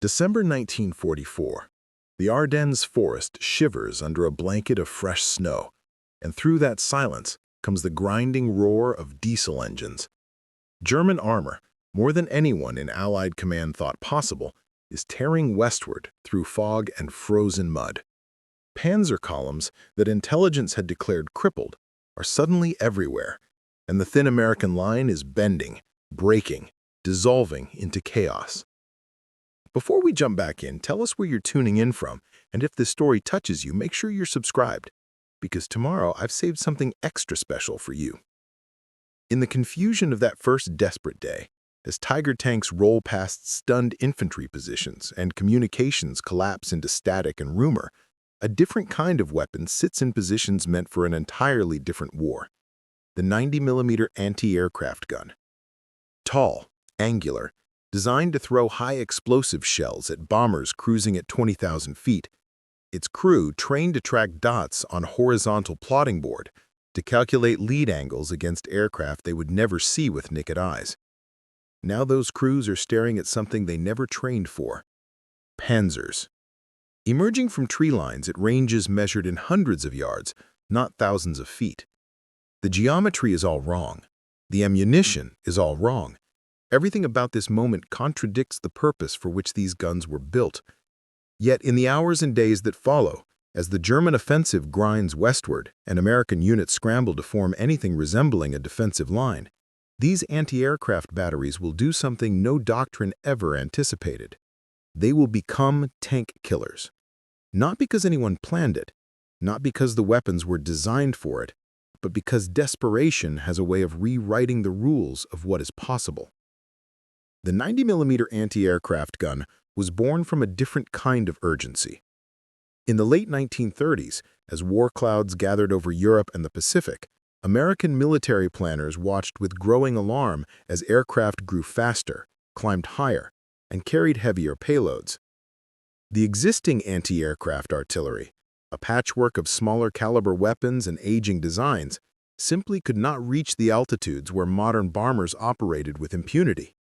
December 1944. The Ardennes forest shivers under a blanket of fresh snow, and through that silence comes the grinding roar of diesel engines. German armor, more than anyone in Allied command thought possible, is tearing westward through fog and frozen mud. Panzer columns that intelligence had declared crippled are suddenly everywhere, and the thin American line is bending, breaking, dissolving into chaos. Before we jump back in, tell us where you're tuning in from, and if this story touches you, make sure you're subscribed, because tomorrow I've saved something extra special for you. In the confusion of that first desperate day, as Tiger tanks roll past stunned infantry positions and communications collapse into static and rumor, a different kind of weapon sits in positions meant for an entirely different war: the 90mm anti-aircraft gun. Tall, angular, designed to throw high explosive shells at bombers cruising at 20,000 feet, its crew trained to track dots on horizontal plotting board to calculate lead angles against aircraft they would never see with naked eyes. Now those crews are staring at something they never trained for: Panzers. Emerging from tree lines at ranges measured in hundreds of yards, not thousands of feet. The geometry is all wrong. The ammunition is all wrong. Everything about this moment contradicts the purpose for which these guns were built. Yet in the hours and days that follow, as the German offensive grinds westward and American units scramble to form anything resembling a defensive line, these anti-aircraft batteries will do something no doctrine ever anticipated. They will become tank killers. Not because anyone planned it, not because the weapons were designed for it, but because desperation has a way of rewriting the rules of what is possible. The 90mm anti-aircraft gun was born from a different kind of urgency. In the late 1930s, as war clouds gathered over Europe and the Pacific, American military planners watched with growing alarm as aircraft grew faster, climbed higher, and carried heavier payloads. The existing anti-aircraft artillery, a patchwork of smaller caliber weapons and aging designs, simply could not reach the altitudes where modern bombers operated with impunity.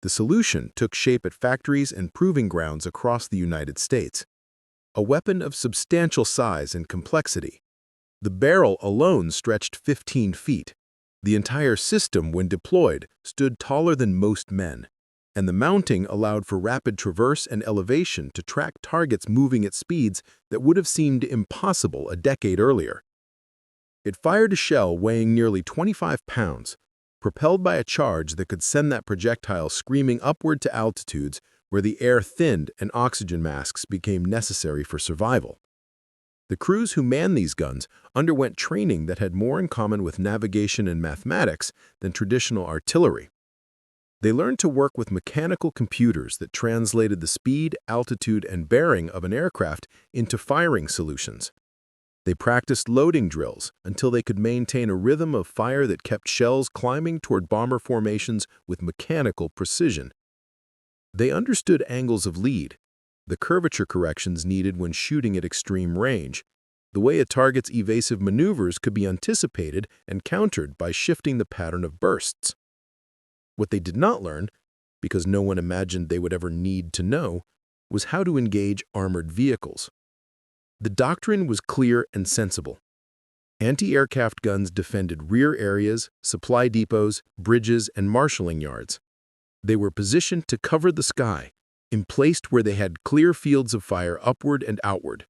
The solution took shape at factories and proving grounds across the United States. A weapon of substantial size and complexity. The barrel alone stretched 15 feet. The entire system, when deployed, stood taller than most men, and the mounting allowed for rapid traverse and elevation to track targets moving at speeds that would have seemed impossible a decade earlier. It fired a shell weighing nearly 25 pounds, propelled by a charge that could send that projectile screaming upward to altitudes where the air thinned and oxygen masks became necessary for survival. The crews who manned these guns underwent training that had more in common with navigation and mathematics than traditional artillery. They learned to work with mechanical computers that translated the speed, altitude, and bearing of an aircraft into firing solutions. They practiced loading drills until they could maintain a rhythm of fire that kept shells climbing toward bomber formations with mechanical precision. They understood angles of lead, the curvature corrections needed when shooting at extreme range, the way a target's evasive maneuvers could be anticipated and countered by shifting the pattern of bursts. What they did not learn, because no one imagined they would ever need to know, was how to engage armored vehicles. The doctrine was clear and sensible. Anti-aircraft guns defended rear areas, supply depots, bridges, and marshalling yards. They were positioned to cover the sky, emplaced where they had clear fields of fire upward and outward.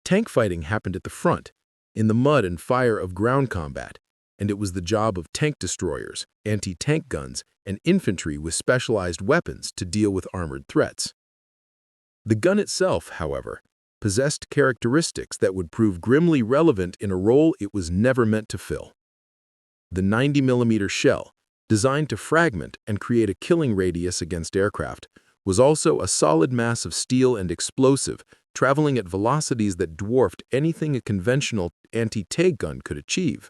Tank fighting happened at the front, in the mud and fire of ground combat, and it was the job of tank destroyers, anti-tank guns, and infantry with specialized weapons to deal with armored threats. The gun itself, however, possessed characteristics that would prove grimly relevant in a role it was never meant to fill. The 90mm shell, designed to fragment and create a killing radius against aircraft, was also a solid mass of steel and explosive, traveling at velocities that dwarfed anything a conventional anti-tank gun could achieve.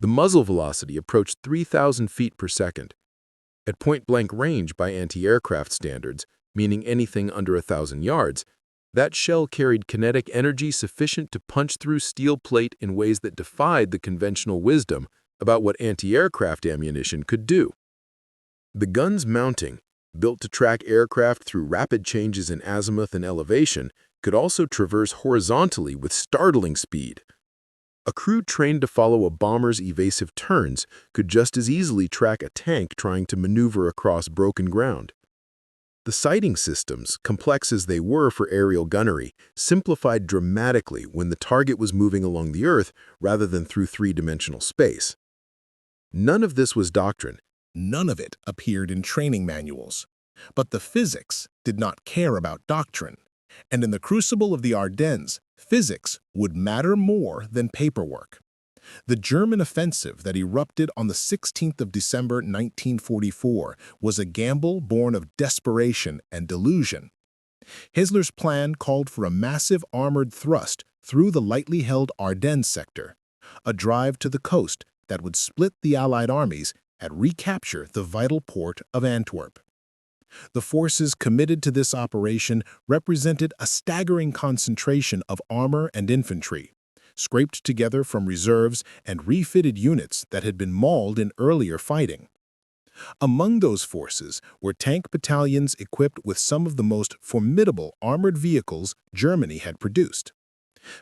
The muzzle velocity approached 3,000 feet per second. At point-blank range by anti-aircraft standards, meaning anything under 1,000 yards, that shell carried kinetic energy sufficient to punch through steel plate in ways that defied the conventional wisdom about what anti-aircraft ammunition could do. The gun's mounting, built to track aircraft through rapid changes in azimuth and elevation, could also traverse horizontally with startling speed. A crew trained to follow a bomber's evasive turns could just as easily track a tank trying to maneuver across broken ground. The sighting systems, complex as they were for aerial gunnery, simplified dramatically when the target was moving along the Earth rather than through three-dimensional space. None of this was doctrine. None of it appeared in training manuals. But the physics did not care about doctrine. And in the crucible of the Ardennes, physics would matter more than paperwork. The German offensive that erupted on the 16th of December 1944 was a gamble born of desperation and delusion. Hitler's plan called for a massive armored thrust through the lightly held Ardennes sector, a drive to the coast that would split the Allied armies and recapture the vital port of Antwerp. The forces committed to this operation represented a staggering concentration of armor and infantry, scraped together from reserves and refitted units that had been mauled in earlier fighting. Among those forces were tank battalions equipped with some of the most formidable armored vehicles Germany had produced.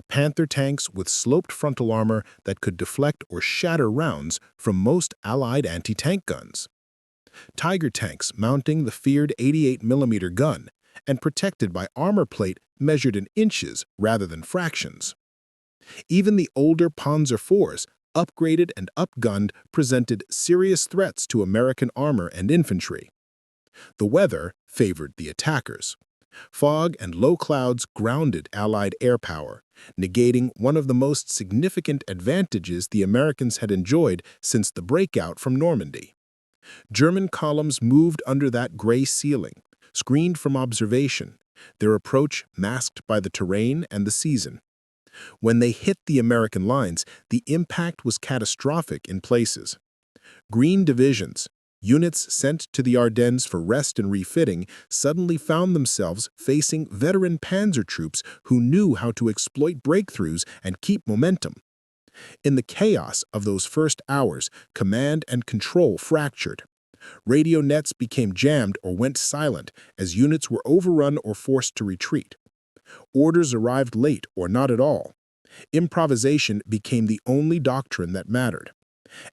Panther tanks with sloped frontal armor that could deflect or shatter rounds from most Allied anti-tank guns. Tiger tanks mounting the feared 88mm gun and protected by armor plate measured in inches rather than fractions. Even the older Panzer IVs, upgraded and upgunned, presented serious threats to American armor and infantry. The weather favored the attackers. Fog and low clouds grounded Allied air power, negating one of the most significant advantages the Americans had enjoyed since the breakout from Normandy. German columns moved under that gray ceiling, screened from observation, their approach masked by the terrain and the season. When they hit the American lines, the impact was catastrophic in places. Green divisions, units sent to the Ardennes for rest and refitting, suddenly found themselves facing veteran panzer troops who knew how to exploit breakthroughs and keep momentum. In the chaos of those first hours, command and control fractured. Radio nets became jammed or went silent as units were overrun or forced to retreat. Orders arrived late or not at all. Improvisation became the only doctrine that mattered.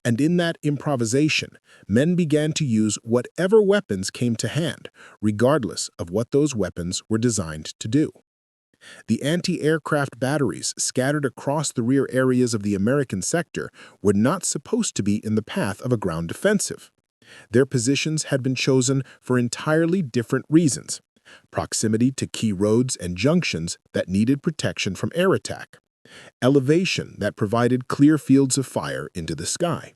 And in that improvisation, men began to use whatever weapons came to hand, regardless of what those weapons were designed to do. The anti-aircraft batteries scattered across the rear areas of the American sector were not supposed to be in the path of a ground defensive. Their positions had been chosen for entirely different reasons: proximity to key roads and junctions that needed protection from air attack, elevation that provided clear fields of fire into the sky,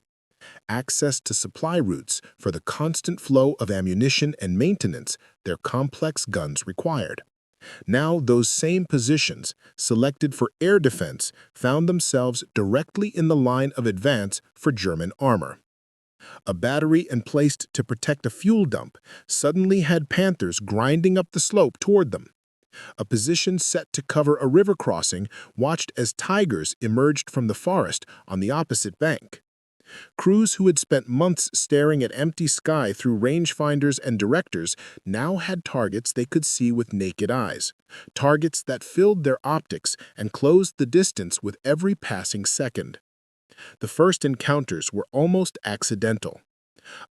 access to supply routes for the constant flow of ammunition and maintenance their complex guns required. Now those same positions, selected for air defense, found themselves directly in the line of advance for German armor. A battery emplaced to protect a fuel dump suddenly had Panthers grinding up the slope toward them. A position set to cover a river crossing watched as Tigers emerged from the forest on the opposite bank. Crews who had spent months staring at empty sky through rangefinders and directors now had targets they could see with naked eyes, targets that filled their optics and closed the distance with every passing second. The first encounters were almost accidental.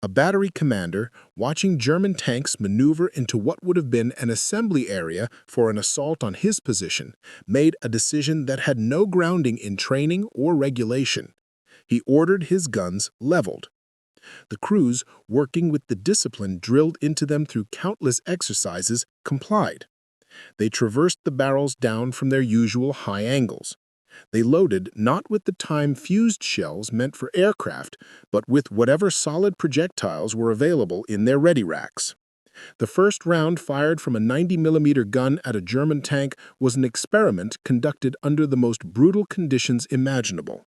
A battery commander, watching German tanks maneuver into what would have been an assembly area for an assault on his position, made a decision that had no grounding in training or regulation. He ordered his guns leveled. The crews, working with the discipline drilled into them through countless exercises, complied. They traversed the barrels down from their usual high angles. They loaded not with the time-fused shells meant for aircraft, but with whatever solid projectiles were available in their ready racks. The first round fired from a 90mm gun at a German tank was an experiment conducted under the most brutal conditions imaginable.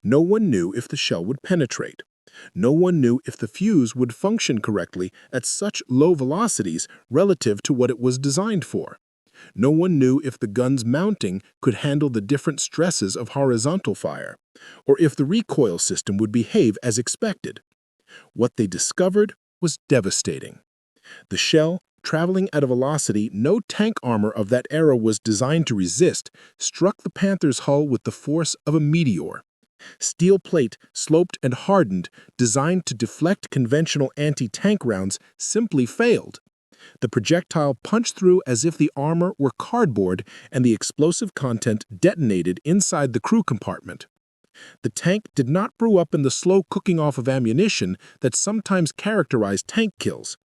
No one knew if the shell would penetrate. No one knew if the fuse would function correctly at such low velocities relative to what it was designed for. No one knew if the gun's mounting could handle the different stresses of horizontal fire, or if the recoil system would behave as expected. What they discovered was devastating. The shell, traveling at a velocity no tank armor of that era was designed to resist, struck the Panther's hull with the force of a meteor. Steel plate, sloped and hardened, designed to deflect conventional anti-tank rounds, simply failed. The projectile punched through as if the armor were cardboard, and the explosive content detonated inside the crew compartment. The tank did not brew up in the slow cooking off of ammunition that sometimes characterized tank kills.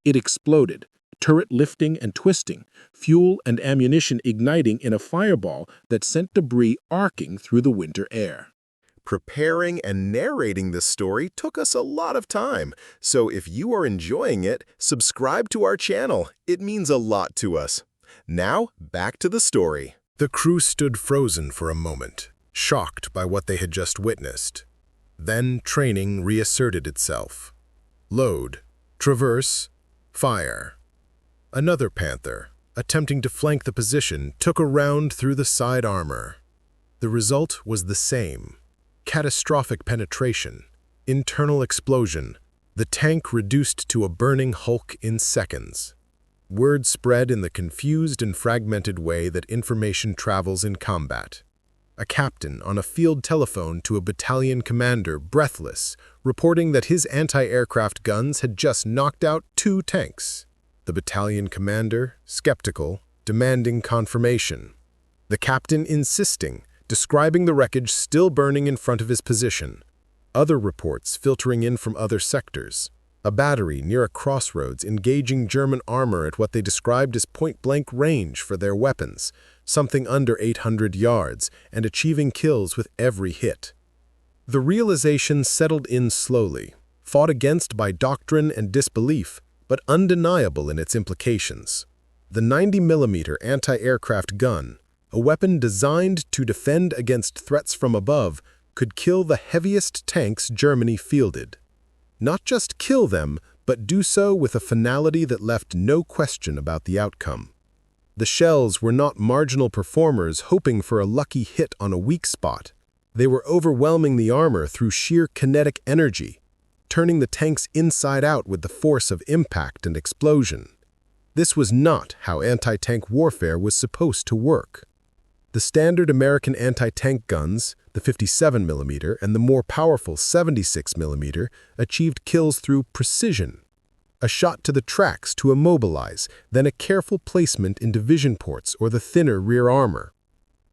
It exploded, turret lifting and twisting, fuel and ammunition igniting in a fireball that sent debris arcing through the winter air. Preparing and narrating this story took us a lot of time, so if you are enjoying it, subscribe to our channel. It means a lot to us. Now, back to the story. The crew stood frozen for a moment, shocked by what they had just witnessed. Then training reasserted itself. Load, traverse, fire. Another Panther, attempting to flank the position, took a round through the side armor. The result was the same. Catastrophic penetration, internal explosion, the tank reduced to a burning hulk in seconds. Word spread in the confused and fragmented way that information travels in combat. A captain on a field telephone to a battalion commander, breathless, reporting that his anti-aircraft guns had just knocked out 2 tanks. The battalion commander, skeptical, demanding confirmation. The captain insisting, describing the wreckage still burning in front of his position. Other reports filtering in from other sectors. A battery near a crossroads engaging German armor at what they described as point-blank range for their weapons, something under 800 yards, and achieving kills with every hit. The realization settled in slowly, fought against by doctrine and disbelief, but undeniable in its implications. The 90mm anti-aircraft gun, a weapon designed to defend against threats from above, could kill the heaviest tanks Germany fielded. Not just kill them, but do so with a finality that left no question about the outcome. The shells were not marginal performers hoping for a lucky hit on a weak spot. They were overwhelming the armor through sheer kinetic energy, turning the tanks inside out with the force of impact and explosion. This was not how anti-tank warfare was supposed to work. The standard American anti-tank guns, the 57mm and the more powerful 76mm, achieved kills through precision. A shot to the tracks to immobilize, then a careful placement in division ports or the thinner rear armor.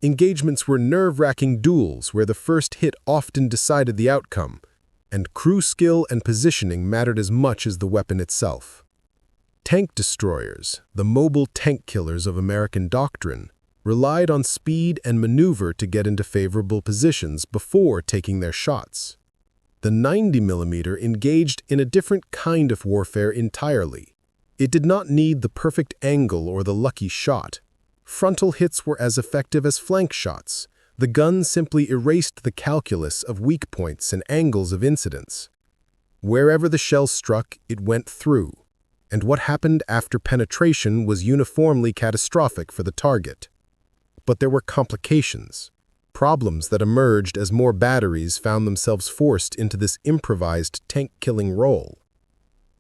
Engagements were nerve-wracking duels where the first hit often decided the outcome, and crew skill and positioning mattered as much as the weapon itself. Tank destroyers, the mobile tank killers of American doctrine, relied on speed and maneuver to get into favorable positions before taking their shots. The 90mm engaged in a different kind of warfare entirely. It did not need the perfect angle or the lucky shot. Frontal hits were as effective as flank shots. The gun simply erased the calculus of weak points and angles of incidence. Wherever the shell struck, it went through, and what happened after penetration was uniformly catastrophic for the target. But there were complications, problems that emerged as more batteries found themselves forced into this improvised tank-killing role.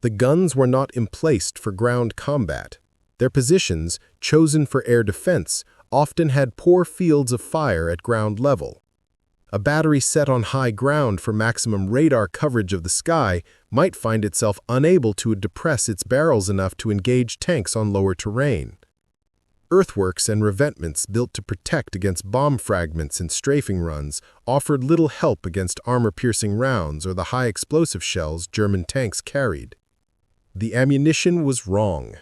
The guns were not emplaced for ground combat. Their positions, chosen for air defense, often had poor fields of fire at ground level. A battery set on high ground for maximum radar coverage of the sky might find itself unable to depress its barrels enough to engage tanks on lower terrain. Earthworks and revetments built to protect against bomb fragments and strafing runs offered little help against armor-piercing rounds or the high explosive shells German tanks carried. The ammunition was wrong.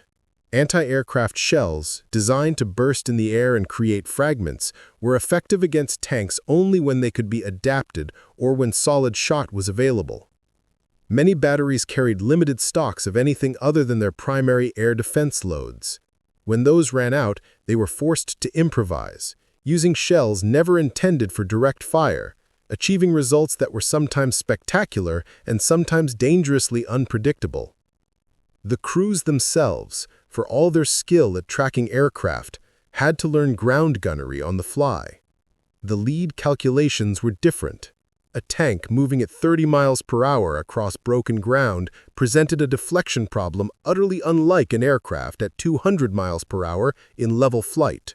Anti-aircraft shells, designed to burst in the air and create fragments, were effective against tanks only when they could be adapted or when solid shot was available. Many batteries carried limited stocks of anything other than their primary air defense loads. When those ran out, they were forced to improvise, using shells never intended for direct fire, achieving results that were sometimes spectacular and sometimes dangerously unpredictable. The crews themselves, for all their skill at tracking aircraft, had to learn ground gunnery on the fly. The lead calculations were different. A tank moving at 30 miles per hour across broken ground presented a deflection problem utterly unlike an aircraft at 200 miles per hour in level flight.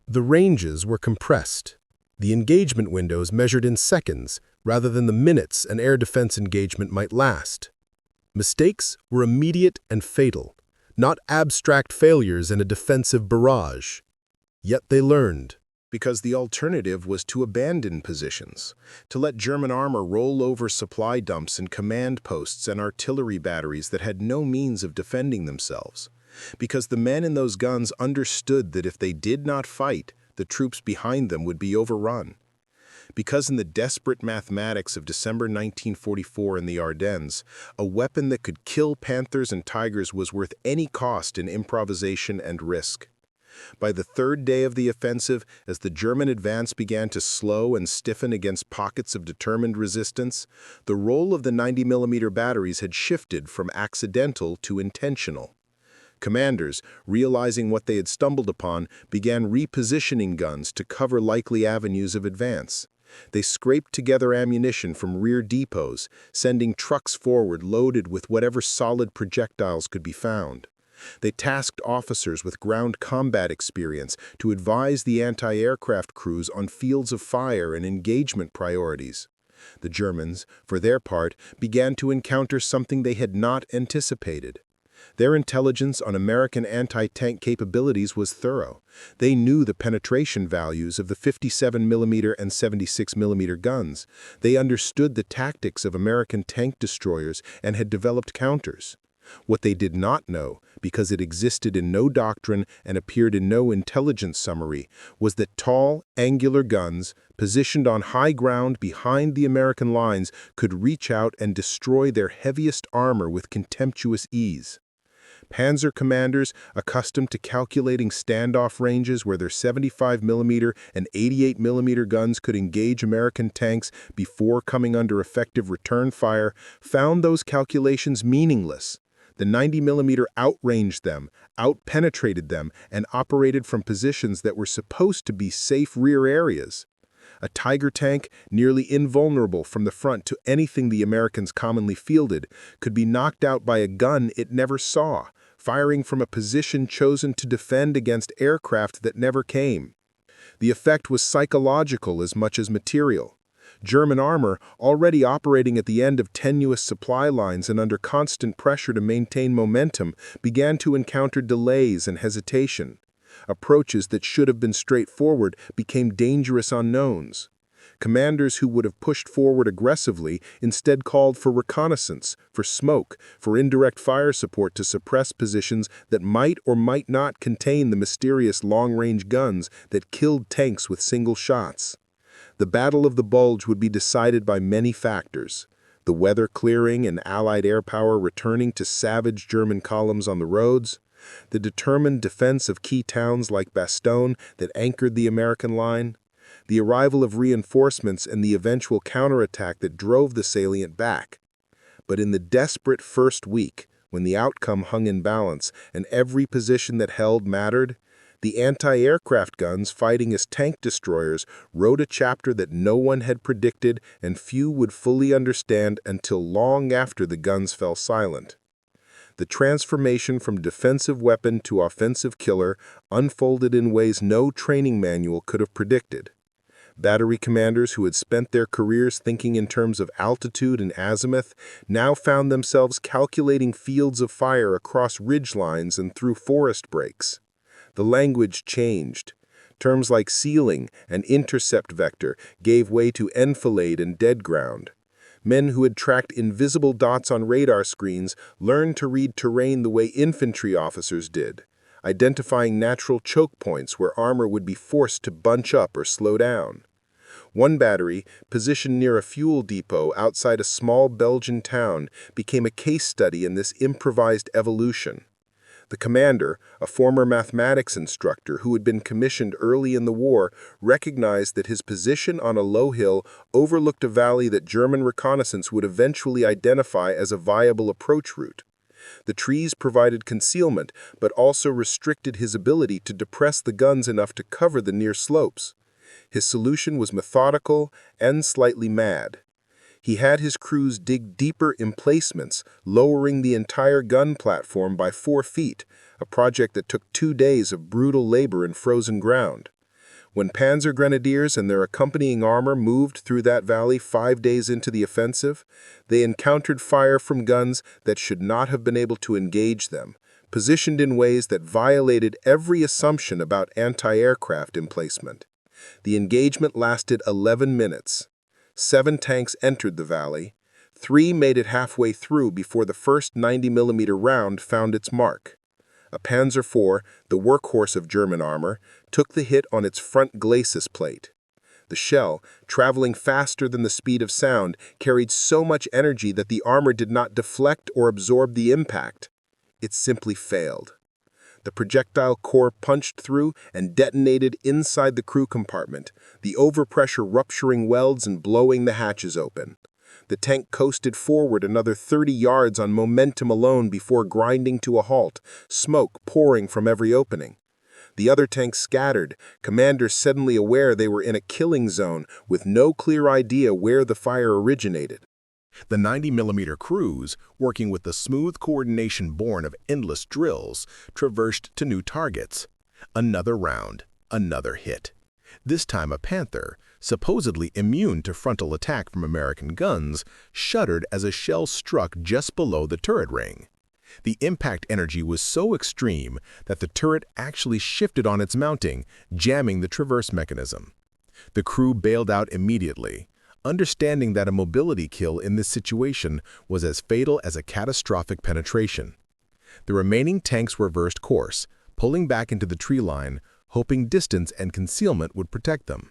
The ranges were compressed. The engagement windows measured in seconds rather than the minutes an air defense engagement might last. Mistakes were immediate and fatal, not abstract failures in a defensive barrage. Yet they learned. Because the alternative was to abandon positions, to let German armor roll over supply dumps and command posts and artillery batteries that had no means of defending themselves. Because the men in those guns understood that if they did not fight, the troops behind them would be overrun. Because in the desperate mathematics of December 1944 in the Ardennes, a weapon that could kill Panthers and Tigers was worth any cost in improvisation and risk. By the third day of the offensive, as the German advance began to slow and stiffen against pockets of determined resistance, the role of the 90mm batteries had shifted from accidental to intentional. Commanders, realizing what they had stumbled upon, began repositioning guns to cover likely avenues of advance. They scraped together ammunition from rear depots, sending trucks forward loaded with whatever solid projectiles could be found. They tasked officers with ground combat experience to advise the anti-aircraft crews on fields of fire and engagement priorities. The Germans, for their part, began to encounter something they had not anticipated. Their intelligence on American anti-tank capabilities was thorough. They knew the penetration values of the 57mm and 76mm guns. They understood the tactics of American tank destroyers and had developed counters. What they did not know, because it existed in no doctrine and appeared in no intelligence summary, was that tall, angular guns, positioned on high ground behind the American lines, could reach out and destroy their heaviest armor with contemptuous ease. Panzer commanders, accustomed to calculating standoff ranges where their 75mm and 88mm guns could engage American tanks before coming under effective return fire, found those calculations meaningless. The 90mm outranged them, outpenetrated them, and operated from positions that were supposed to be safe rear areas. A Tiger tank, nearly invulnerable from the front to anything the Americans commonly fielded, could be knocked out by a gun it never saw, firing from a position chosen to defend against aircraft that never came. The effect was psychological as much as material. German armor, already operating at the end of tenuous supply lines and under constant pressure to maintain momentum, began to encounter delays and hesitation. Approaches that should have been straightforward became dangerous unknowns. Commanders who would have pushed forward aggressively instead called for reconnaissance, for smoke, for indirect fire support to suppress positions that might or might not contain the mysterious long-range guns that killed tanks with single shots. The Battle of the Bulge would be decided by many factors: the weather clearing and Allied air power returning to savage German columns on the roads, the determined defense of key towns like Bastogne that anchored the American line, the arrival of reinforcements and the eventual counterattack that drove the salient back. But in the desperate first week, when the outcome hung in balance and every position that held mattered, the anti-aircraft guns fighting as tank destroyers wrote a chapter that no one had predicted and few would fully understand until long after the guns fell silent. The transformation from defensive weapon to offensive killer unfolded in ways no training manual could have predicted. Battery commanders who had spent their careers thinking in terms of altitude and azimuth now found themselves calculating fields of fire across ridge lines and through forest breaks. The language changed. Terms like ceiling and intercept vector gave way to enfilade and dead ground. Men who had tracked invisible dots on radar screens learned to read terrain the way infantry officers did, identifying natural choke points where armor would be forced to bunch up or slow down. One battery, positioned near a fuel depot outside a small Belgian town, became a case study in this improvised evolution. The commander, a former mathematics instructor who had been commissioned early in the war, recognized that his position on a low hill overlooked a valley that German reconnaissance would eventually identify as a viable approach route. The trees provided concealment, but also restricted his ability to depress the guns enough to cover the near slopes. His solution was methodical and slightly mad. He had his crews dig deeper emplacements, lowering the entire gun platform by 4 feet, a project that took 2 days of brutal labor in frozen ground. When Panzer grenadiers and their accompanying armor moved through that valley 5 days into the offensive, they encountered fire from guns that should not have been able to engage them, positioned in ways that violated every assumption about anti-aircraft emplacement. The engagement lasted 11 minutes. 7 tanks entered the valley. 3 made it halfway through before the first 90mm round found its mark. A Panzer IV, the workhorse of German armor, took the hit on its front glacis plate. The shell, traveling faster than the speed of sound, carried so much energy that the armor did not deflect or absorb the impact. It simply failed. The projectile core punched through and detonated inside the crew compartment, the overpressure rupturing welds and blowing the hatches open. The tank coasted forward another 30 yards on momentum alone before grinding to a halt, smoke pouring from every opening. The other tanks scattered, commanders suddenly aware they were in a killing zone with no clear idea where the fire originated. The 90mm crews, working with the smooth coordination born of endless drills, traversed to new targets. Another round, another hit. This time a Panther, supposedly immune to frontal attack from American guns, shuddered as a shell struck just below the turret ring. The impact energy was so extreme that the turret actually shifted on its mounting, jamming the traverse mechanism. The crew bailed out immediately, understanding that a mobility kill in this situation was as fatal as a catastrophic penetration. The remaining tanks reversed course, pulling back into the tree line, hoping distance and concealment would protect them.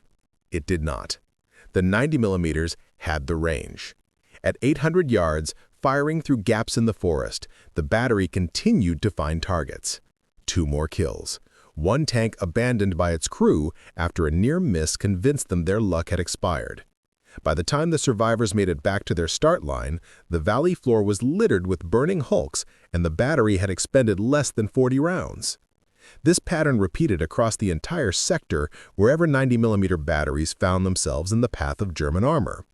It did not. The 90mm had the range. At 800 yards, firing through gaps in the forest, the battery continued to find targets. 2 more kills. 1 tank abandoned by its crew after a near miss convinced them their luck had expired. By the time the survivors made it back to their start line, the valley floor was littered with burning hulks and the battery had expended less than 40 rounds. This pattern repeated across the entire sector wherever 90mm batteries found themselves in the path of German armor.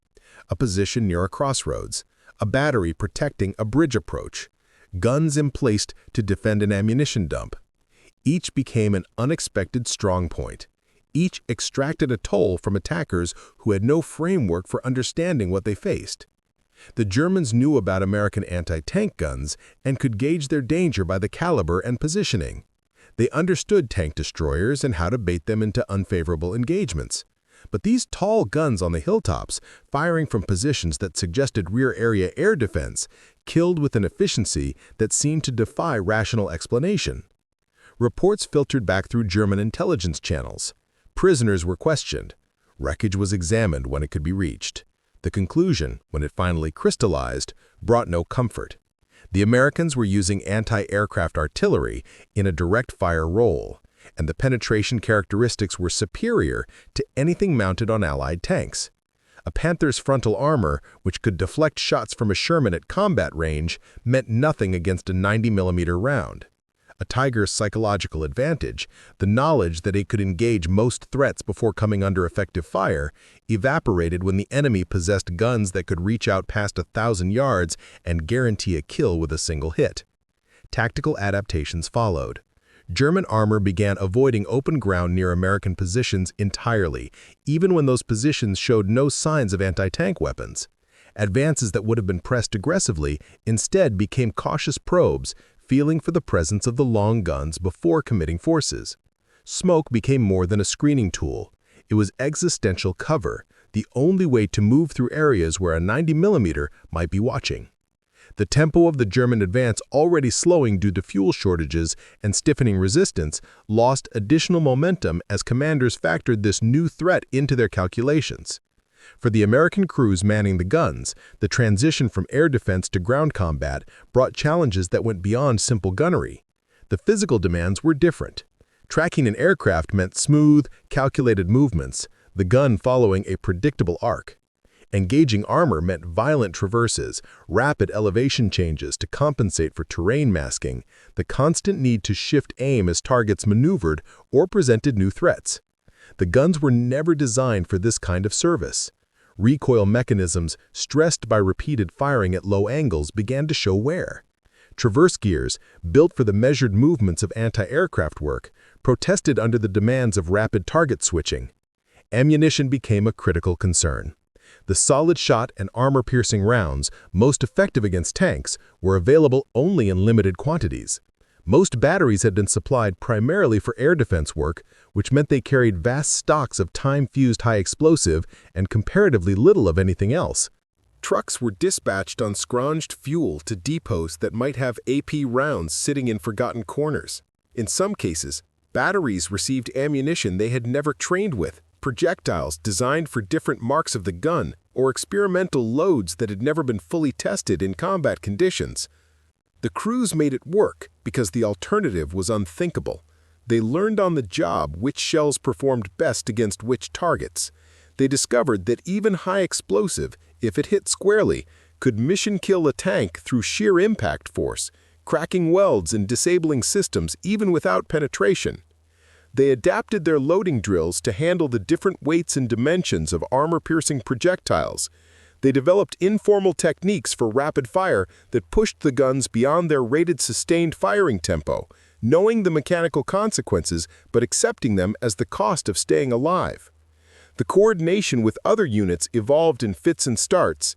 A position near a crossroads, a battery protecting a bridge approach, guns emplaced to defend an ammunition dump. Each became an unexpected strong point. Each extracted a toll from attackers who had no framework for understanding what they faced. The Germans knew about American anti-tank guns and could gauge their danger by the caliber and positioning. They understood tank destroyers and how to bait them into unfavorable engagements. But these tall guns on the hilltops, firing from positions that suggested rear-area air defense, killed with an efficiency that seemed to defy rational explanation. Reports filtered back through German intelligence channels. Prisoners were questioned. Wreckage was examined when it could be reached. The conclusion, when it finally crystallized, brought no comfort. The Americans were using anti-aircraft artillery in a direct-fire role, and the penetration characteristics were superior to anything mounted on Allied tanks. A Panther's frontal armor, which could deflect shots from a Sherman at combat range, meant nothing against a 90mm round. A Tiger's psychological advantage, the knowledge that it could engage most threats before coming under effective fire, evaporated when the enemy possessed guns that could reach out past 1,000 yards and guarantee a kill with a single hit. Tactical adaptations followed. German armor began avoiding open ground near American positions entirely, even when those positions showed no signs of anti-tank weapons. Advances that would have been pressed aggressively instead became cautious probes, feeling for the presence of the long guns before committing forces. Smoke became more than a screening tool. It was existential cover, the only way to move through areas where a 90mm might be watching. The tempo of the German advance, already slowing due to fuel shortages and stiffening resistance, lost additional momentum as commanders factored this new threat into their calculations. For the American crews manning the guns, the transition from air defense to ground combat brought challenges that went beyond simple gunnery. The physical demands were different. Tracking an aircraft meant smooth, calculated movements, the gun following a predictable arc. Engaging armor meant violent traverses, rapid elevation changes to compensate for terrain masking, the constant need to shift aim as targets maneuvered or presented new threats. The guns were never designed for this kind of service. Recoil mechanisms, stressed by repeated firing at low angles, began to show wear. Traverse gears, built for the measured movements of anti-aircraft work, protested under the demands of rapid target switching. Ammunition became a critical concern. The solid-shot and armor-piercing rounds, most effective against tanks, were available only in limited quantities. Most batteries had been supplied primarily for air defense work, which meant they carried vast stocks of time-fused high-explosive and comparatively little of anything else. Trucks were dispatched on scrounged fuel to depots that might have AP rounds sitting in forgotten corners. In some cases, batteries received ammunition they had never trained with, projectiles designed for different marks of the gun, or experimental loads that had never been fully tested in combat conditions. The crews made it work because the alternative was unthinkable. They learned on the job which shells performed best against which targets. They discovered that even high explosive, if it hit squarely, could mission-kill a tank through sheer impact force, cracking welds and disabling systems even without penetration. They adapted their loading drills to handle the different weights and dimensions of armor-piercing projectiles. They developed informal techniques for rapid fire that pushed the guns beyond their rated sustained firing tempo, knowing the mechanical consequences but accepting them as the cost of staying alive. The coordination with other units evolved in fits and starts.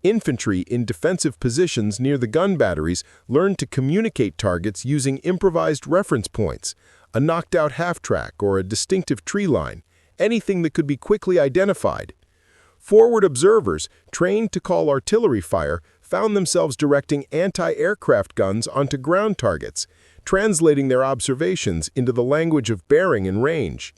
Infantry in defensive positions near the gun batteries learned to communicate targets using improvised reference points, a knocked-out half-track or a distinctive tree line, anything that could be quickly identified. Forward observers, trained to call artillery fire, found themselves directing anti-aircraft guns onto ground targets, translating their observations into the language of bearing and range.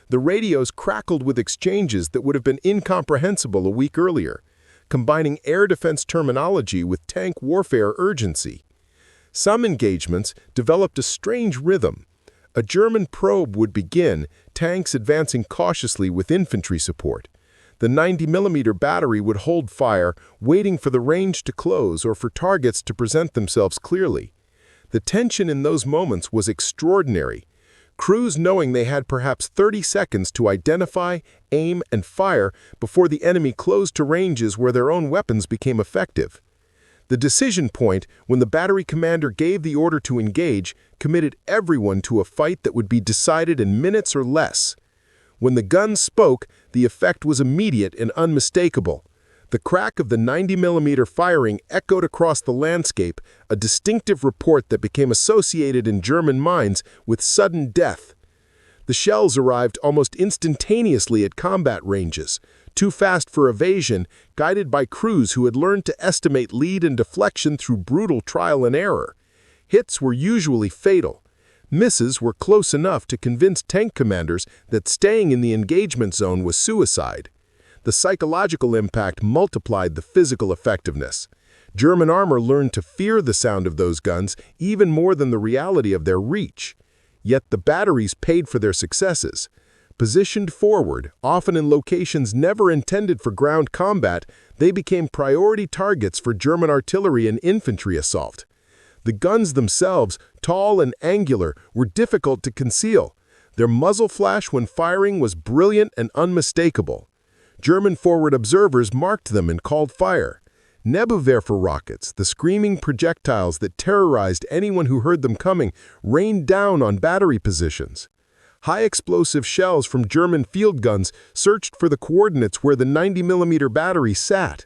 The radios crackled with exchanges that would have been incomprehensible a week earlier, combining air defense terminology with tank warfare urgency. Some engagements developed a strange rhythm. A German probe would begin, tanks advancing cautiously with infantry support. The 90mm battery would hold fire, waiting for the range to close or for targets to present themselves clearly. The tension in those moments was extraordinary. Crews knowing they had perhaps 30 seconds to identify, aim, and fire before the enemy closed to ranges where their own weapons became effective. The decision point, when the battery commander gave the order to engage, committed everyone to a fight that would be decided in minutes or less. When the gun spoke, the effect was immediate and unmistakable. The crack of the 90mm firing echoed across the landscape, a distinctive report that became associated in German minds with sudden death. The shells arrived almost instantaneously at combat ranges, too fast for evasion, guided by crews who had learned to estimate lead and deflection through brutal trial and error. Hits were usually fatal. Misses were close enough to convince tank commanders that staying in the engagement zone was suicide. The psychological impact multiplied the physical effectiveness. German armor learned to fear the sound of those guns even more than the reality of their reach. Yet the batteries paid for their successes. Positioned forward, often in locations never intended for ground combat, they became priority targets for German artillery and infantry assault. The guns themselves, tall and angular, were difficult to conceal. Their muzzle flash when firing was brilliant and unmistakable. German forward observers marked them and called fire. Nebelwerfer rockets, the screaming projectiles that terrorized anyone who heard them coming, rained down on battery positions. High-explosive shells from German field guns searched for the coordinates where the 90mm battery sat.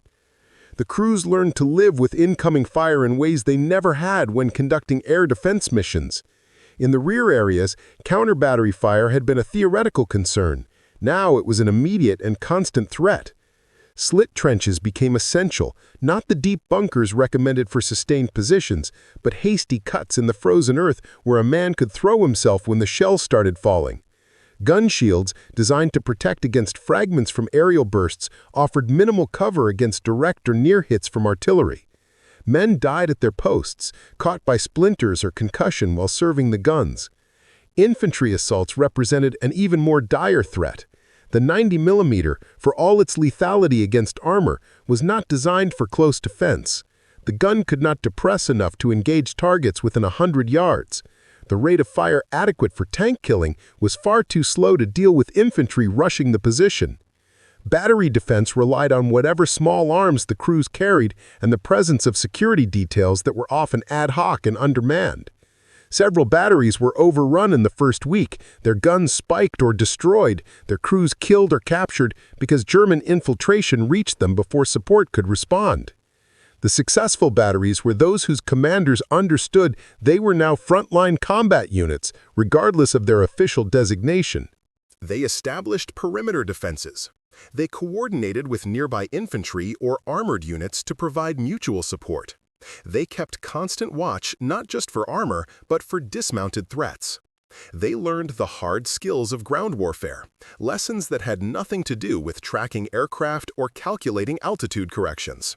The crews learned to live with incoming fire in ways they never had when conducting air defense missions. In the rear areas, counter-battery fire had been a theoretical concern. Now it was an immediate and constant threat. Slit trenches became essential, not the deep bunkers recommended for sustained positions, but hasty cuts in the frozen earth where a man could throw himself when the shells started falling. Gun shields, designed to protect against fragments from aerial bursts, offered minimal cover against direct or near hits from artillery. Men died at their posts, caught by splinters or concussion while serving the guns. Infantry assaults represented an even more dire threat. The 90mm, for all its lethality against armor, was not designed for close defense. The gun could not depress enough to engage targets within 100 yards. The rate of fire adequate for tank killing was far too slow to deal with infantry rushing the position. Battery defense relied on whatever small arms the crews carried and the presence of security details that were often ad hoc and undermanned. Several batteries were overrun in the first week, their guns spiked or destroyed, their crews killed or captured because German infiltration reached them before support could respond. The successful batteries were those whose commanders understood they were now frontline combat units, regardless of their official designation. They established perimeter defenses. They coordinated with nearby infantry or armored units to provide mutual support. They kept constant watch not just for armor, but for dismounted threats. They learned the hard skills of ground warfare, lessons that had nothing to do with tracking aircraft or calculating altitude corrections.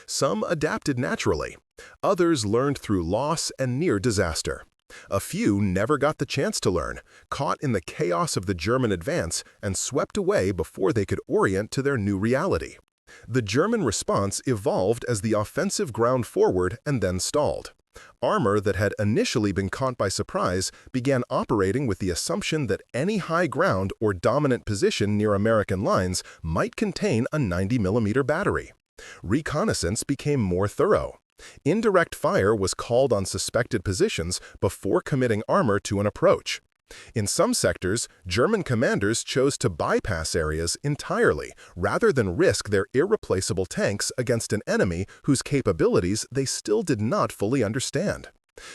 Some adapted naturally. Others learned through loss and near disaster. A few never got the chance to learn, caught in the chaos of the German advance and swept away before they could orient to their new reality. The German response evolved as the offensive ground forward and then stalled. Armor that had initially been caught by surprise began operating with the assumption that any high ground or dominant position near American lines might contain a 90mm battery. Reconnaissance became more thorough. Indirect fire was called on suspected positions before committing armor to an approach. In some sectors, German commanders chose to bypass areas entirely rather than risk their irreplaceable tanks against an enemy whose capabilities they still did not fully understand.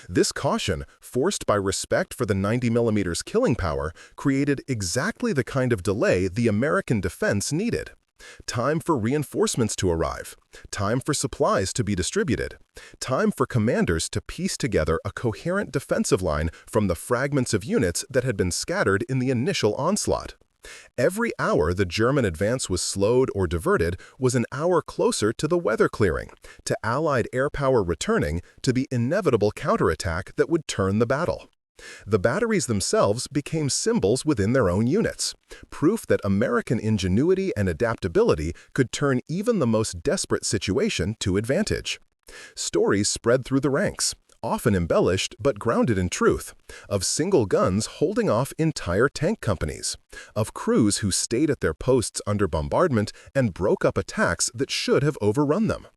This caution, forced by respect for the 90mm's killing power, created exactly the kind of delay the American defense needed. Time for reinforcements to arrive, time for supplies to be distributed, time for commanders to piece together a coherent defensive line from the fragments of units that had been scattered in the initial onslaught. Every hour the German advance was slowed or diverted was an hour closer to the weather clearing, to Allied air power returning, to the inevitable counterattack that would turn the battle. The batteries themselves became symbols within their own units, proof that American ingenuity and adaptability could turn even the most desperate situation to advantage. Stories spread through the ranks, often embellished but grounded in truth, of single guns holding off entire tank companies, of crews who stayed at their posts under bombardment and broke up attacks that should have overrun them.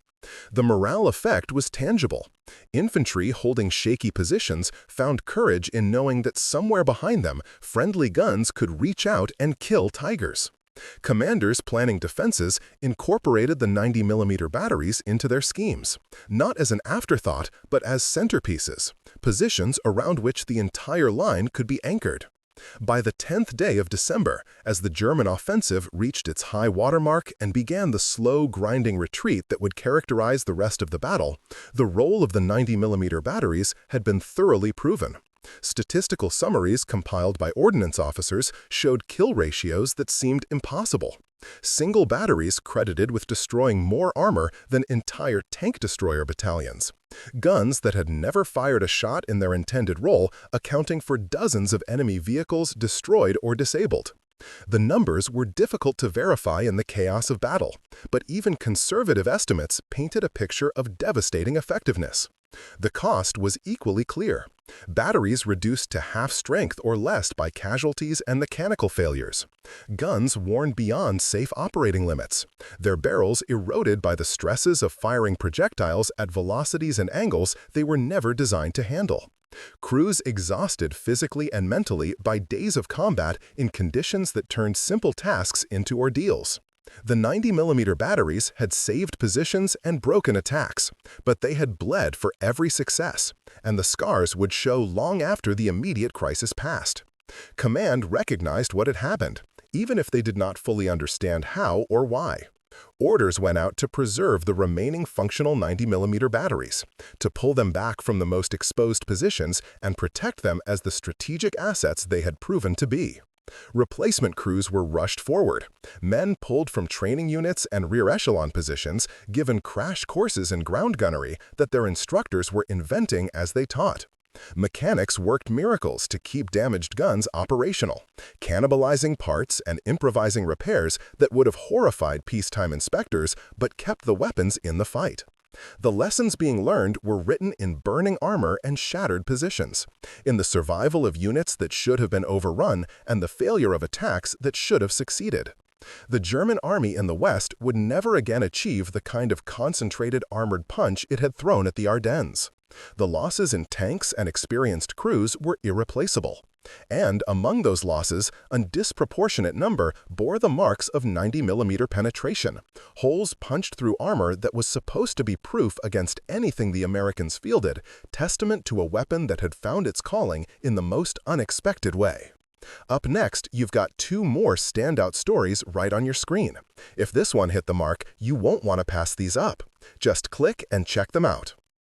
The morale effect was tangible. Infantry holding shaky positions found courage in knowing that somewhere behind them, friendly guns could reach out and kill tigers. Commanders planning defenses incorporated the 90mm batteries into their schemes, not as an afterthought, but as centerpieces, positions around which the entire line could be anchored. By the 10th day of December, as the German offensive reached its high watermark and began the slow, grinding retreat that would characterize the rest of the battle, the role of the 90mm batteries had been thoroughly proven. Statistical summaries compiled by ordnance officers showed kill ratios that seemed impossible. Single batteries credited with destroying more armor than entire tank destroyer battalions. Guns that had never fired a shot in their intended role, accounting for dozens of enemy vehicles destroyed or disabled. The numbers were difficult to verify in the chaos of battle, but even conservative estimates painted a picture of devastating effectiveness. The cost was equally clear. Batteries reduced to half strength or less by casualties and mechanical failures. Guns worn beyond safe operating limits. Their barrels eroded by the stresses of firing projectiles at velocities and angles they were never designed to handle. Crews exhausted physically and mentally by days of combat in conditions that turned simple tasks into ordeals. The 90mm batteries had saved positions and broken attacks, but they had bled for every success, and the scars would show long after the immediate crisis passed. Command recognized what had happened, even if they did not fully understand how or why. Orders went out to preserve the remaining functional 90mm batteries, to pull them back from the most exposed positions and protect them as the strategic assets they had proven to be. Replacement crews were rushed forward, men pulled from training units and rear echelon positions, given crash courses in ground gunnery that their instructors were inventing as they taught. Mechanics worked miracles to keep damaged guns operational, cannibalizing parts and improvising repairs that would have horrified peacetime inspectors but kept the weapons in the fight. The lessons being learned were written in burning armor and shattered positions, in the survival of units that should have been overrun and the failure of attacks that should have succeeded. The German army in the West would never again achieve the kind of concentrated armored punch it had thrown at the Ardennes. The losses in tanks and experienced crews were irreplaceable. And among those losses, a disproportionate number bore the marks of 90mm penetration, holes punched through armor that was supposed to be proof against anything the Americans fielded, testament to a weapon that had found its calling in the most unexpected way. Up next, you've got two more standout stories right on your screen. If this one hit the mark, you won't want to pass these up. Just click and check them out.